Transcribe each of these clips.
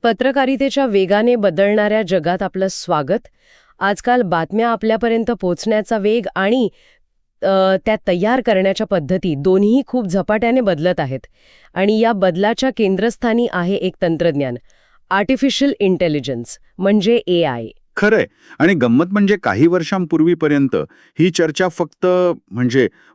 पत्रकारितेच्या वेगाने बदलणाऱ्या जगात आपलं स्वागत. आजकाल बातम्या आपल्यापर्यंत पोहोचण्याचा वेग आणि त्या तयार करण्याच्या पद्धती दोन्ही खूप झपाट्याने बदलत आहेत. आणि या बदलाच्या केंद्रस्थानी आहे एक तंत्रज्ञान, आर्टिफिशियल इंटेलिजन्स म्हणजे AI. खरंय. आणि गंमत म्हणजे काही वर्षांपूर्वीपर्यंत ही चर्चा फक्त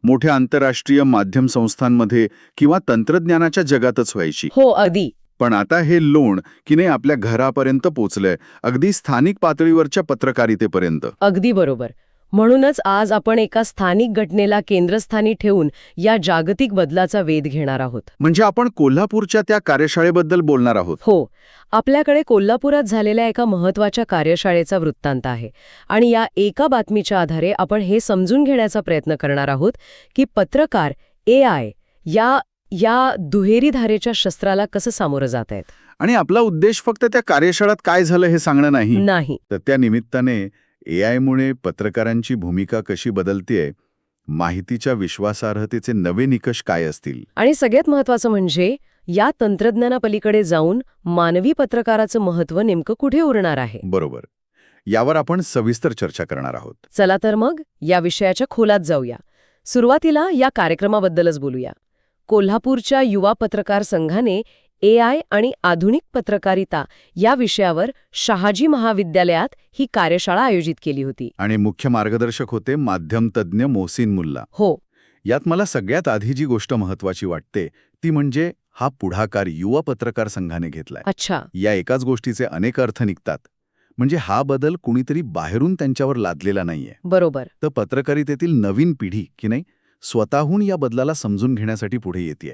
मोठ्या आंतरराष्ट्रीय माध्यम संस्थांमध्ये किंवा तंत्रज्ञानाच्या जगातच व्हायची. हो, अगदी. पण आता हे लोण की नाही आपल्या घरापर्यंत पोचलंय, अगदी स्थानिक पातळीवरच्या पत्रकारितेपर्यंत. अगदी बरोबर. म्हणूनच आज आपण एका स्थानिक घटनेला केंद्रस्थानी ठेवून या जागतिक बदलाचा वेध घेणार आहोत. म्हणजे आपण कोल्हापूरच्या त्या कार्यशाळेबद्दल बोलणार आहोत. हो, आपल्याकडे कोल्हापुरात झालेल्या एका महत्त्वाच्या कार्यशाळेचा वृत्तांत आहे. आणि या एका बातमीच्या आधारे आपण हे समजून घेण्याचा प्रयत्न करणार आहोत की पत्रकार AI या दुहेरी धारेच्या शस्त्राला कसं सामोरं जात आहेत. आणि आपला उद्देश फक्त त्या कार्यशाळेत काय झालं हे सांगणं नाही. तर त्या निमित्ताने AI मुळे पत्रकारांची भूमिका कशी बदलतेय, माहितीच्या विश्वासार्हतेचे नवे निकष काय असतील, आणि सगळ्यात महत्त्वाचं म्हणजे या तंत्रज्ञानापलीकडे जाऊन मानवी पत्रकाराचं महत्त्व नेमकं कुठे उरणार आहे. बरोबर. यावर आपण सविस्तर चर्चा करणार आहोत. चला तर मग या विषयाच्या खोलात जाऊया. सुरुवातीला या कार्यक्रमाबद्दलच बोलूया. कोल्हापूरच्या युवा पत्रकार संघाने AI आणि आधुनिक पत्रकारिता या विषयावर शहाजी महाविद्यालयात ही कार्यशाळा आयोजित केली होती. आणि मुख्य मार्गदर्शक होते माध्यम तज्ज्ञ मोहसिन मुल्ला. हो. यात मला सगळ्यात आधी जी गोष्ट महत्वाची वाटते ती म्हणजे हा पुढाकार युवा पत्रकार संघाने घेतलाय. अच्छा. या एकाच गोष्टीचे अनेक अर्थ निघतात. म्हणजे हा बदल कुणीतरी बाहेरून त्यांच्यावर लादलेला नाहीये. बरोबर. तर पत्रकारितेतील नवीन पिढी की नाही स्वतःहून या बदलाला समजून घेण्यासाठी पुढे येतेय.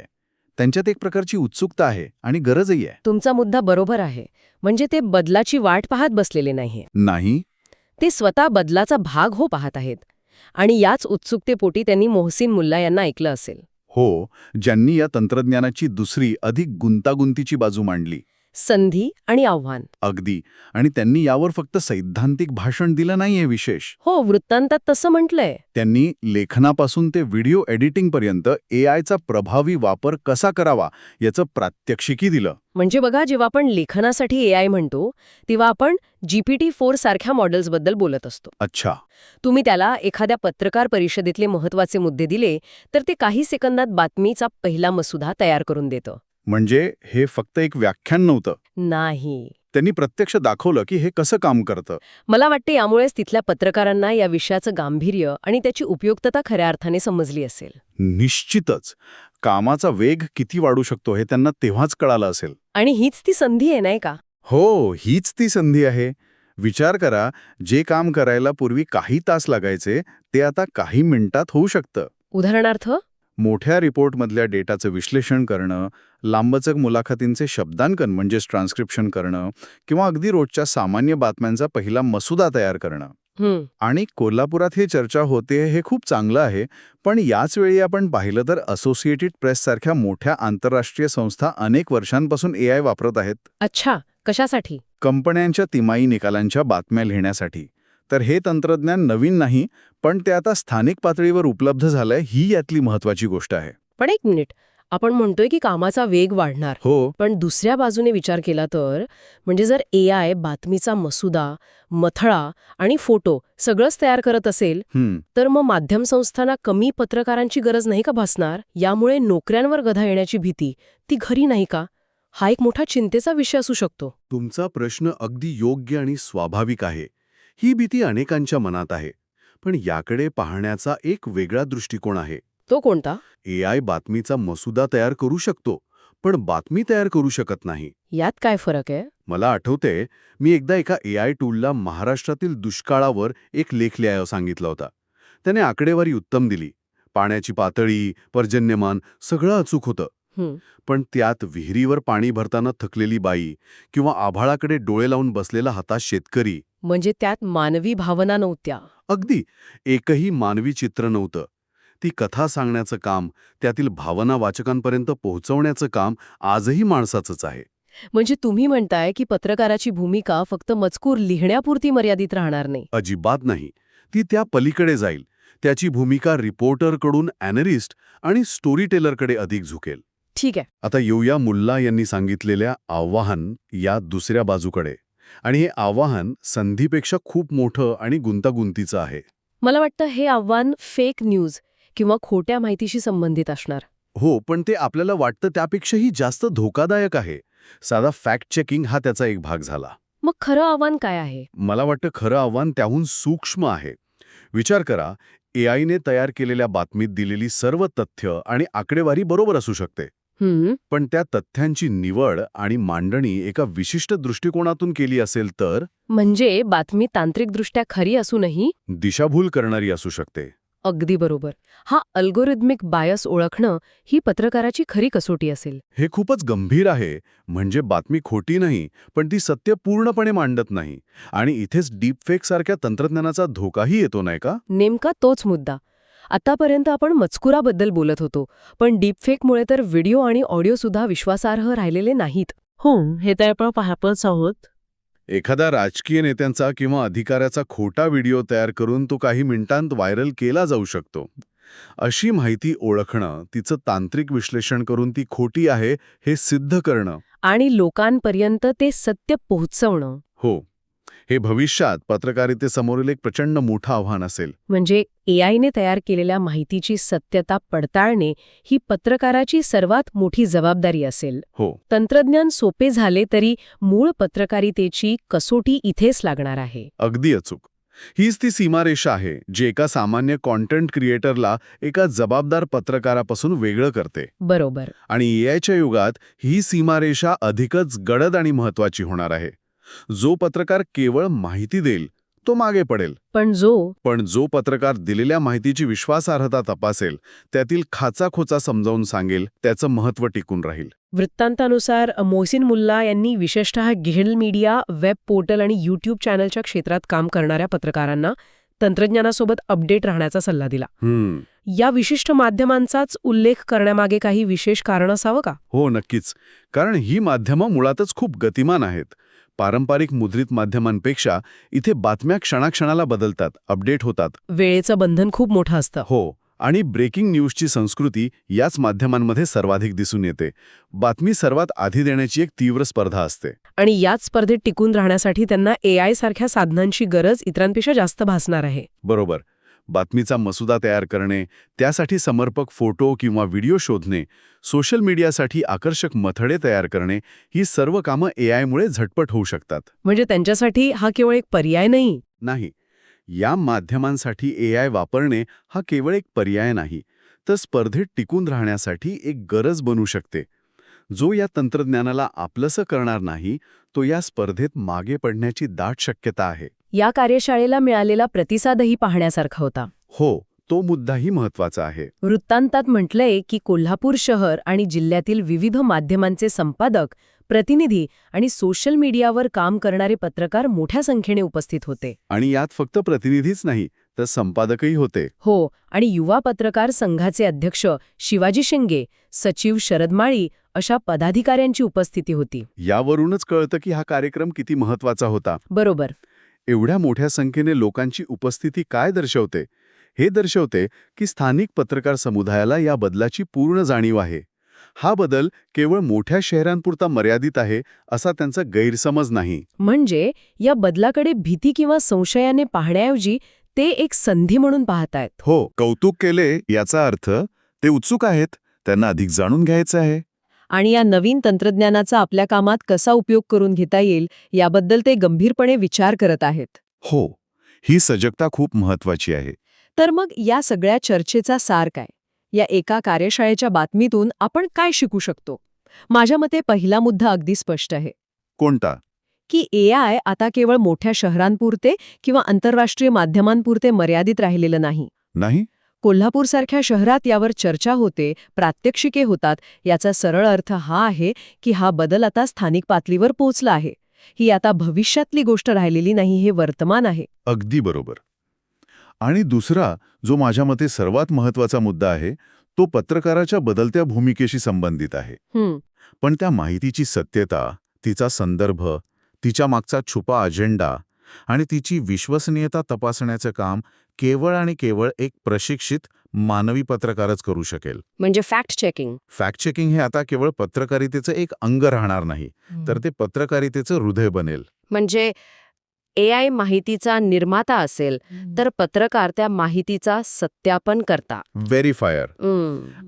त्यांच्यात एक प्रकारची उत्सुकता आहे आणि गरजही आहे. तुमचा मुद्दा बरोबर आहे. म्हणजे ते बदलाची वाट पाहत बसलेले नाही. ते स्वतः बदलाचा भाग पाहत आहेत. आणि याच उत्सुकतेपोटी त्यांनी मोहसिन मुल्ला यांना ऐकलं असेल. हो, ज्यांनी या तंत्रज्ञानाची दुसरी अधिक गुंतागुंतीची बाजू मांडली, संधी आणि आव्हान. अगदी. आणि त्यांनी यावर फक्त सैद्धांतिक भाषण दिलं नाहीये विशेष. हो, वृत्तांतात तसं म्हटलंय. त्यांनी लेखनापासून ते व्हिडिओ एडिटिंगपर्यंत AIचा प्रभावी वापर कसा करावा याचं प्रात्यक्षिकी दिलं. म्हणजे बघा, जेव्हा आपण लेखनासाठी AI म्हणतो तेव्हा आपण GPT-4 सारख्या मॉडेल्सबद्दल बोलत असतो. अच्छा. तुम्ही त्याला एखाद्या पत्रकार परिषदेतले महत्त्वाचे मुद्दे दिले तर ते काही सेकंदात बातमीचा पहिला मसुदा तयार करून देतं. म्हणजे हे फक्त एक व्याख्यान नव्हतं. नाही. त्यांनी प्रत्यक्ष दाखवलं की हे कसं काम करतं. मला वाटते यामुळेच तिथल्या पत्रकारांना या विषयाचं गांभीर्य आणि त्याची उपयुक्तता खऱ्या अर्थाने समजली असेल. निश्चितच. कामाचा वेग किती वाढू शकतो हे त्यांना तेव्हाच कळालं असेल. आणि हीच ती संधी आहे, नाही का? हो, हीच ती संधी आहे. विचार करा, जे काम करायला पूर्वी काही तास लागायचे ते आता काही मिनिटात होऊ शकतं. उदाहरणार्थ, मोठ्या रिपोर्टमधल्या डेटाचं विश्लेषण करणं, लांबचक मुलाखतींचे शब्दांकन म्हणजेच ट्रान्स्क्रिप्शन करणं, किंवा अगदी रोजच्या सामान्य बातम्यांचा पहिला मसुदा तयार करणं. आणि कोल्हापुरात ही चर्चा होते हे खूप चांगलं आहे. पण याच वेळी आपण पाहिलं तर असोसिएटेड प्रेस सारख्या मोठ्या आंतरराष्ट्रीय संस्था अनेक वर्षांपासून AI वापरत आहेत. अच्छा, कशासाठी? कंपन्यांच्या तिमाही निकालांच्या बातम्या लिहिण्यासाठी. तर हे तंत्रज्ञान नवीन नाही, पण ते आता स्थानिक पातळीवर उपलब्ध झालंय, ही यातली महत्वाची गोष्ट आहे. पण एक मिनिट, आपण म्हणतोय की कामाचा वेग वाढणार. हो. पण दुसऱ्या बाजूने विचार केला तर, म्हणजे जर AI बातमीचा मसुदा, मथळा आणि फोटो सगळंच तयार करत असेल तर मग माध्यम संस्थांना कमी पत्रकारांची गरज नाही का भासणार? यामुळे नोकऱ्यांवर गदा येण्याची भीती ती खरी नाही का? हा एक मोठा चिंतेचा विषय असू शकतो. तुमचा प्रश्न अगदी योग्य आणि स्वाभाविक आहे. ही भीती अनेकांच्या मनात आहे. पण याकडे पाहण्याचा एक वेगळा दृष्टिकोन आहे. तो कोणता? AI बातमीचा मसुदा तयार करू शकतो, पण बातमी तयार करू शकत नाही. यात काय फरक आहे? मला आठवते, मी एकदा एका AI टूलला महाराष्ट्रातील दुष्काळावर एक लेख लिहायला सांगितला होता. त्याने आकडेवारी उत्तम दिली. पाण्याची पातळी, पर्जन्यमान सगळं अचूक होतं. पण त्यात विहिरीवर पाणी भरताना थकलेली बाई किंवा आभाळाकडे डोळे लावून बसलेला हताश शेतकरी, म्हणजे त्यात मानवी भावना नव्हत्या. अगदी एकही मानवी चित्र नव्हतं. ती कथा सांगण्याचं काम, त्यातील भावना वाचकांपर्यंत पोहोचवण्याचं काम आजही माणसाचंच आहे. म्हणजे तुम्ही म्हणताय की पत्रकाराची भूमिका फक्त मजकूर लिहिण्यापुरती मर्यादित राहणार नाही? अजिबात नाही. ती त्या पलीकडे जाईल. त्याची भूमिका रिपोर्टरकडून ॲनलिस्ट आणि स्टोरी टेलरकडे अधिक झुकेल. ठीक आहे. आता येऊया मुल्ला यांनी सांगितलेल्या आव्हान या दुसऱ्या बाजूकडे. आणि हे आव्हान संधीपेक्षा खूप मोठं आणि गुंतागुंतीचं आहे. मला वाटतं हे आव्हान फेक न्यूज किंवा खोट्या माहितीशी संबंधित असणार. हो, पण ते आपल्याला वाटतं त्यापेक्षाही जास्त धोकादायक आहे. साधा फॅक्ट चेकिंग हा त्याचा एक भाग झाला. मग खरं आव्हान काय आहे? मला वाटतं खरं आव्हान त्याहून सूक्ष्म आहे. विचार करा, एआयने तयार केलेल्या बातमीत दिलेली सर्व तथ्य आणि आकडेवारी बरोबर असू शकते. पण त्या तथ्यांची निवड आणि मांडणी एका विशिष्ट दृष्टिकोनातून केली असेल तर म्हणजे बातमी तांत्रिकदृष्ट्या खरी असूनही दिशाभूल करणारी असू शकते. अगदी बरोबर. हा अल्गोरिदमिक बायस ओळखणं ही पत्रकाराची खरी कसोटी असेल. हे खूपच गंभीर आहे. म्हणजे बातमी खोटी नाही, पण ती सत्य पूर्णपणे मांडत नाही. आणि इथेच डीपफेक सारख्या तंत्रज्ञानाचा धोकाही येतो, नाही का? नेमका तोच मुद्दा. आतापर्यंत आपण मजकुराबद्दल बोलत होतो, पण डीपफेकमुळे तर व्हिडिओ आणि ऑडिओ सुद्धा विश्वासार्ह राहिलेले नाहीत. हो, हे तर आपण पाहतच आहोत. एखादा राजकीय नेत्यांचा किंवा अधिकाऱ्याचा खोटा व्हिडिओ तयार करून तो काही मिनिटांत व्हायरल केला जाऊ शकतो. अशी माहिती ओळखणं, तिचं तांत्रिक विश्लेषण करून ती खोटी आहे हे सिद्ध करणं. आणि लोकांपर्यंत ते सत्य पोहोचवणं. हो, हे भविष्यात पत्रकारितेसमोरील एक प्रचंड मोठं आव्हान असेल. म्हणजे एआयने तयार केलेल्या माहितीची सत्यता पडताळणे ही पत्रकाराची सर्वात मोठी जबाबदारी असेल. हो, तंत्रज्ञान सोपे झाले तरी मूळ पत्रकारितेची कसोटी इथेच लागणार आहे. अगदी अचूक. हीच ती सीमारेषा आहे जी एका सामान्य कॉन्टेंट क्रिएटरला एका जबाबदार पत्रकारापासून वेगळं करते. बरोबर. आणि एआयच्या युगात ही सीमारेषा अधिकच गडद आणि महत्वाची होणार आहे. जो पत्रकार केवळ माहिती देईल तो मागे पडेल. पण जो पत्रकार दिलेल्या माहितीची विश्वासार्हता तपासेल, त्यातील खाचाखोचा समजावून सांगेल, त्याचं महत्त्व टिकून राहील. वृत्तांतानुसार मोहसिन मुल्ला यांनी विशेषतः गिल्ड मीडिया, वेब पोर्टल आणि यूट्यूब चॅनलच्या क्षेत्रात काम करणाऱ्या पत्रकारांना तंत्रज्ञानासोबत अपडेट राहण्याचा सल्ला दिला. या विशिष्ट माध्यमांचाच उल्लेख करण्यामागे काही विशेष कारण असावं का? हो, नक्कीच. कारण ही माध्यमं मुळातच खूप गतिमान आहेत. पारंपरिक मुद्रित माध्यमांपेक्षा इथे बातम्या क्षणाक्षणाला बदलतात, अपडेट होतात. वेळेचं बंधन खूप मोठं असतं. हो, आणि ब्रेकिंग न्यूजची संस्कृती याच माध्यमांमध्ये सर्वाधिक दिसून येते. बातमी सर्वात आधी देण्याची एक तीव्र स्पर्धा असते. आणि याच स्पर्धेत टिकून राहण्यासाठी त्यांना एआय सारख्या साधनांची गरज इतरांपेक्षा जास्त भासणार आहे. बरोबर. बातमीचा मसुदा तयार करणे, त्यासाठी समर्पक फोटो किंवा व्हिडिओ शोधणे, सोशल मीडियासाठी आकर्षक मथळे तयार करणे, ही सर्व कामं एआयमुळे झटपट होऊ शकतात. म्हणजे त्यांच्यासाठी हा केवळ एक पर्याय नाही. या माध्यमांसाठी एआय वापरणे हा केवळ एक पर्याय नाही, तर स्पर्धेत टिकून राहण्यासाठी एक गरज बनू शकते. जो या तंत्रज्ञानाला आपलंसं करणार नाही, तो या स्पर्धेत मागे पडण्याची दाट शक्यता आहे. या कार्यशाळेला मिळालेला प्रतिसादही पाहण्यासारखा होता. हो, तो मुद्दाही महत्वाचा आहे. वृत्तांतात म्हटलंय की कोल्हापूर शहर आणि जिल्ह्यातील विविध माध्यमांचे संपादक, प्रतिनिधी आणि सोशल मीडियावर काम करणारे पत्रकार मोठ्या संख्येने उपस्थित होते. आणि यात फक्त प्रतिनिधीच नाही, तर संपादकही होते. हो, आणि युवा पत्रकार संघाचे अध्यक्ष शिवाजी शिंगे, सचिव शरद माळी अशा पदाधिकाऱ्यांची उपस्थिती होती. यावरूनच कळतं की हा कार्यक्रम किती महत्वाचा होता. बरोबर. एवढ्या मोठ्या संख्येने लोकांची उपस्थिती काय दर्शवते? हे दर्शवते की स्थानिक पत्रकार समुदायाला या बदलाची पूर्ण जाणीव आहे. हा बदल केवळ मोठ्या शहरांपुरता मर्यादित आहे असा त्यांचा गैरसमज नाही. म्हणजे या बदलाकडे भीती किंवा संशयाने पाहण्याऐवजी ते एक संधी म्हणून पाहतायत. हो, कौतुक केले याचा अर्थ ते उत्सुक आहेत, त्यांना अधिक जाणून घ्यायचं आहे. आणि या नवीन तंत्रज्ञानाचा आपल्या कामात कसा उपयोग करून घेता येईल याबद्दल ते गंभीरपणे विचार करत आहेत. हो, ही सजगता खूप महत्वाची आहे. तर मग या सगळ्या चर्चेचा सार काय? या एका कार्यशाळेच्या बातमीतून आपण काय शिकू शकतो? माझ्या मते पहिला मुद्दा अगदी स्पष्ट आहे. कोणता? की एआय आता केवळ मोठ्या शहरांपुरते किंवा आंतरराष्ट्रीय माध्यमांपुरते मर्यादित राहिलेलं नाही. कोल्हापूरसारख्या शहरात यावर चर्चा होते, प्रात्यक्षिके होतात. याचा सरळ अर्थ हा आहे की हा बदल आता स्थानिक पातळीवर पोहोचला आहे. ही आता भविष्यातली गोष्ट राहिलेली नाही, हे वर्तमान आहे. अगदी बरोबर. आणि दुसरा, जो माझ्या मते सर्वात महत्वाचा मुद्दा आहे, तो पत्रकाराच्या बदलत्या भूमिकेशी संबंधित आहे. पण त्या माहितीची सत्यता, तिचा संदर्भ, तिच्या मागचा छुपा अजेंडा आणि तिची विश्वसनीयता तपासण्याचं काम केवळ आणि केवळ एक प्रशिक्षित मानवी पत्रकारच करू शकेल. म्हणजे फॅक्ट चेकिंग. फॅक्ट चेकिंग हे आता केवळ पत्रकारितेचं एक अंग राहणार नाही, तर ते पत्रकारितेचं हृदय बनेल. म्हणजे AI माहितीचा निर्माता असेल तर पत्रकार त्या माहितीचा सत्यापन करता. व्हेरीफायर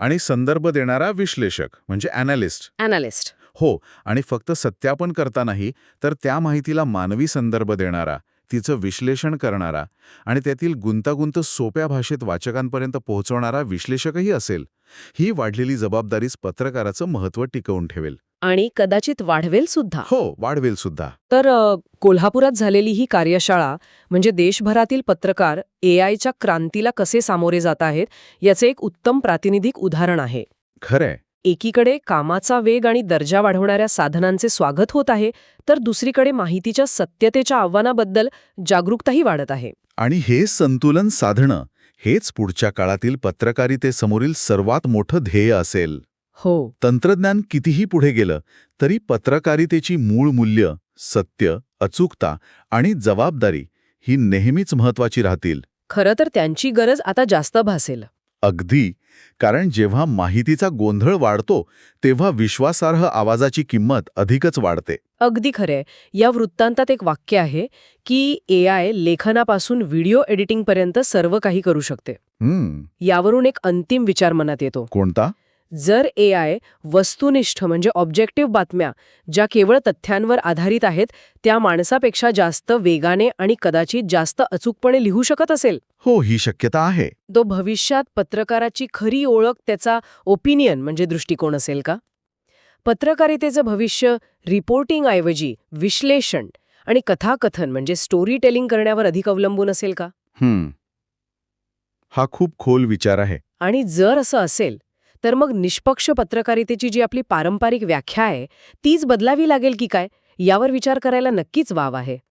आणि संदर्भ देणारा विश्लेषक म्हणजे ॲनालिस्ट. अॅनालिस्ट. हो, आणि फक्त सत्यापन करता नाही, तर त्या माहितीला मानवी संदर्भ देणारा, तिचं विश्लेषण करणारा आणि त्यातील गुंतागुंत सोप्या भाषेत वाचकांपर्यंत पोहोचवणारा विश्लेषकही असेल. ही वाढलेली जबाबदारीच पत्रकाराचं महत्त्व टिकवून ठेवेल. आणि कदाचित वाढवेल सुद्धा. हो, वाढवेल सुद्धा. तर कोल्हापुरात झालेली ही कार्यशाळा म्हणजे देशभरातील पत्रकार AIच्या क्रांतीला कसे सामोरे जात आहेत याचे एक उत्तम प्रातिनिधिक उदाहरण आहे. खरंय. एकीकडे कामाचा वेग आणि दर्जा वाढवणाऱ्या साधनांचे स्वागत होत आहे, तर दुसरीकडे माहितीच्या सत्यतेच्या आव्हानाबद्दल जागरूकताही वाढत आहे. आणि हे संतुलन साधणं हेच पुढच्या काळातील पत्रकारितेसमोरील सर्वात मोठं ध्येय असेल. हो. तंत्रज्ञान कितीही पुढे गेलं तरी पत्रकारितेची मूळ मूल्य, सत्य, अचूकता आणि जबाबदारी ही नेहमीच महत्वाची राहतील. खरं तर त्यांची गरज आता जास्त भासेल. अगदी. कारण जेव्हा माहितीचा गोंधळ वाढतो तेव्हा विश्वासार्ह आवाजाची किंमत अधिकच वाढते. अगदी खरे. या वृत्तांतात एक वाक्य आहे की AI लेखनापासून व्हिडिओ एडिटिंगपर्यंत सर्व काही करू शकते. यावरून एक अंतिम विचार मनात येतो. कोणता? जर AI वस्तुनिष्ठ म्हणजे ऑब्जेक्टिव्ह बातम्या ज्या केवळ तथ्यांवर आधारित आहेत त्या माणसापेक्षा जास्त वेगाने आणि कदाचित जास्त अचूकपणे लिहू शकत असेल, हो, ही शक्यता आहे. तो भविष्यात पत्रकाराची खरी ओळख त्याचा ओपिनियन म्हणजे दृष्टिकोन असेल का? पत्रकारितेचं भविष्य रिपोर्टिंगऐवजी विश्लेषण आणि कथाकथन म्हणजे स्टोरी टेलिंग करण्यावर अधिक अवलंबून असेल का? हा खूप खोल विचार आहे. आणि जर असं असेल तर मग निष्पक्ष पत्रकारितेची जी आपली पारंपरिक व्याख्या आहे तीच बदलावी लागेल की काय, यावर विचार करायला नक्कीच वाव आहे.